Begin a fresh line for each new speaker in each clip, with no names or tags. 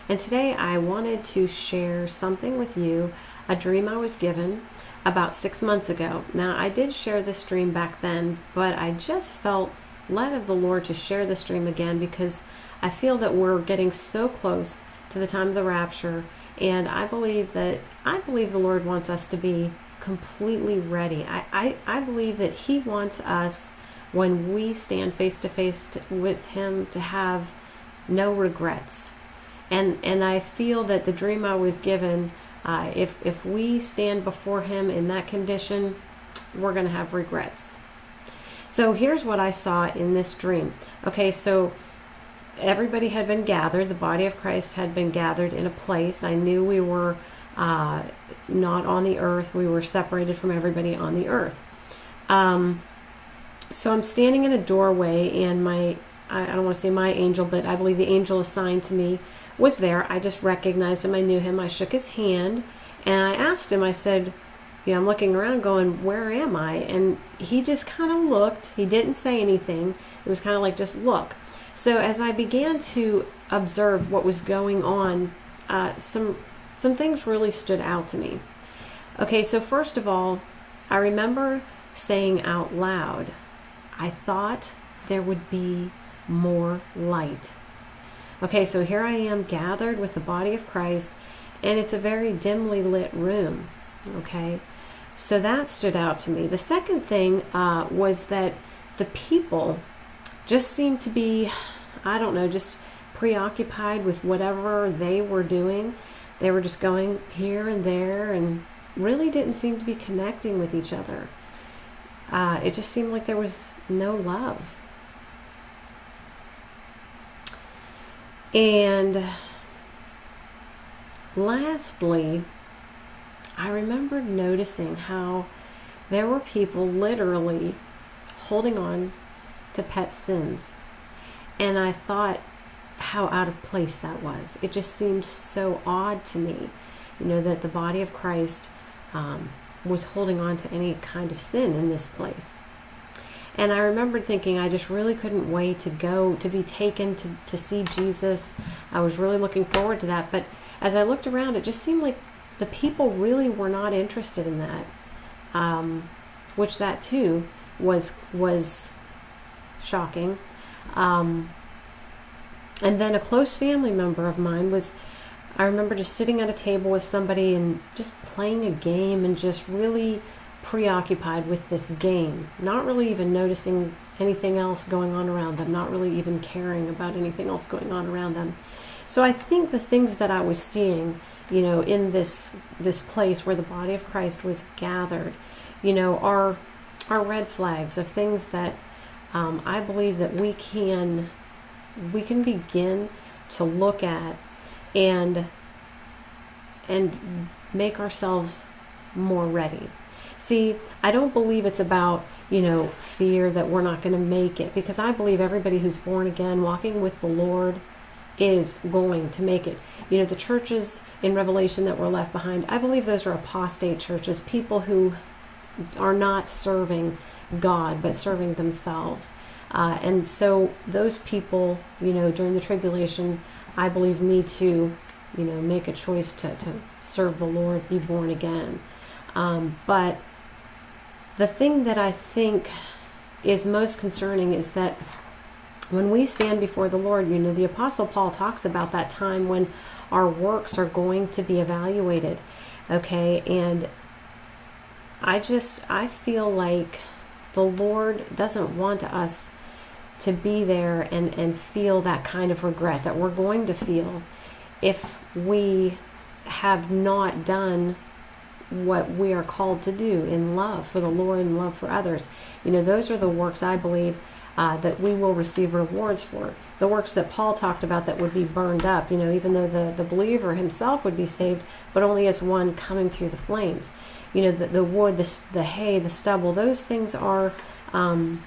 And today I wanted to share something with you, a dream I was given about 6 months ago. Now, I did share this dream back then, but I just felt led of the Lord to share this dream again because I feel that we're getting so close to the time of the rapture, and I believe the Lord wants us to be completely ready. I believe that He wants us, when we stand face to face with Him, to have no regrets. And I feel that the dream I was given, if we stand before Him in that condition, we're going to have regrets. So here's what I saw in this dream. Okay, so everybody had been gathered. The body of Christ had been gathered in a place. I knew we were not on the earth. We were separated from everybody on the earth. So I'm standing in a doorway, and I don't want to say my angel, but I believe the angel assigned to me was there. I just recognized him. I knew him. I shook his hand, and I asked him, I said, I'm looking around going, where am I? And he just kind of looked. He didn't say anything. It was kind of like, just look. So as I began to observe what was going on, some things really stood out to me. Okay, so first of all, I remember saying out loud, I thought there would be more light. Okay, so here I am gathered with the body of Christ, and it's a very dimly lit room. Okay, so that stood out to me. The second thing was that the people just seemed to be, I don't know, just preoccupied with whatever they were doing. They were just going here and there and really didn't seem to be connecting with each other. It just seemed like there was no love. And lastly, I remembered noticing how there were people literally holding on to pet sins. And I thought how out of place that was. It just seemed so odd to me, that the body of Christ was holding on to any kind of sin in this place. And I remembered thinking I just really couldn't wait to be taken to see Jesus. I was really looking forward to that. But as I looked around, it just seemed like the people really were not interested in that, which that too was shocking. And then a close family member of mine I remember just sitting at a table with somebody and just playing a game and just really preoccupied with this game, not really even noticing anything else going on around them, not really even caring about anything else going on around them. So I think the things that I was seeing, in this place where the body of Christ was gathered, are red flags of things that I believe that we can begin to look at and make ourselves more ready. See, I don't believe it's about, fear that we're not going to make it, because I believe everybody who's born again, walking with the Lord, is going to make it. The churches in Revelation that were left behind, I believe those are apostate churches, people who are not serving God, but serving themselves. And so those people, during the tribulation, I believe need to, make a choice to serve the Lord, be born again. But the thing that I think is most concerning is that when we stand before the Lord, the Apostle Paul talks about that time when our works are going to be evaluated. Okay, and I feel like the Lord doesn't want us to be there and feel that kind of regret that we're going to feel if we have not done what we are called to do in love for the Lord and love for others. Those are the works I believe that we will receive rewards for. The works that Paul talked about that would be burned up, even though the believer himself would be saved, but only as one coming through the flames. The wood, the hay, the stubble, those things are, I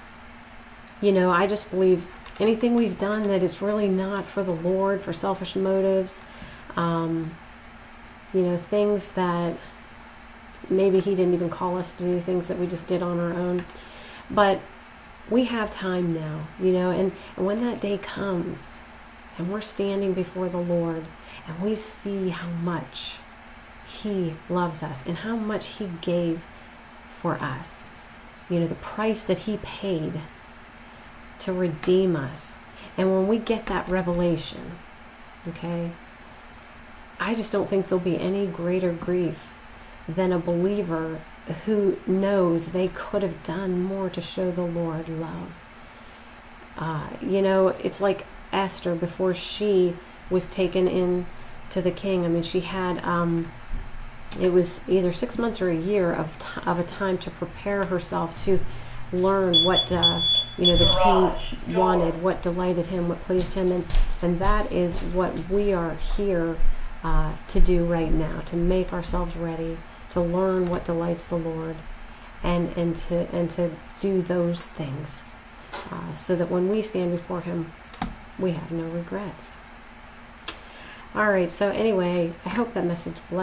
just believe anything we've done that is really not for the Lord, for selfish motives, things that maybe He didn't even call us to do, things that we just did on our own. But we have time now, and when that day comes, and we're standing before the Lord, and we see how much He loves us and how much He gave for us. You know, the price that He paid to redeem us. And when we get that revelation, okay, I just don't think there'll be any greater grief than a believer who knows they could have done more to show the Lord love. You know, it's like Esther before she was taken in to the king. I mean, she had, it was either 6 months or a year of a time to prepare herself to learn what, you know, the king wanted, what delighted him, what pleased him. And that is what we are here to do right now, to make ourselves ready, to learn what delights the Lord, and to do those things, so that when we stand before Him, we have no regrets. All right, so anyway, I hope that message blessed.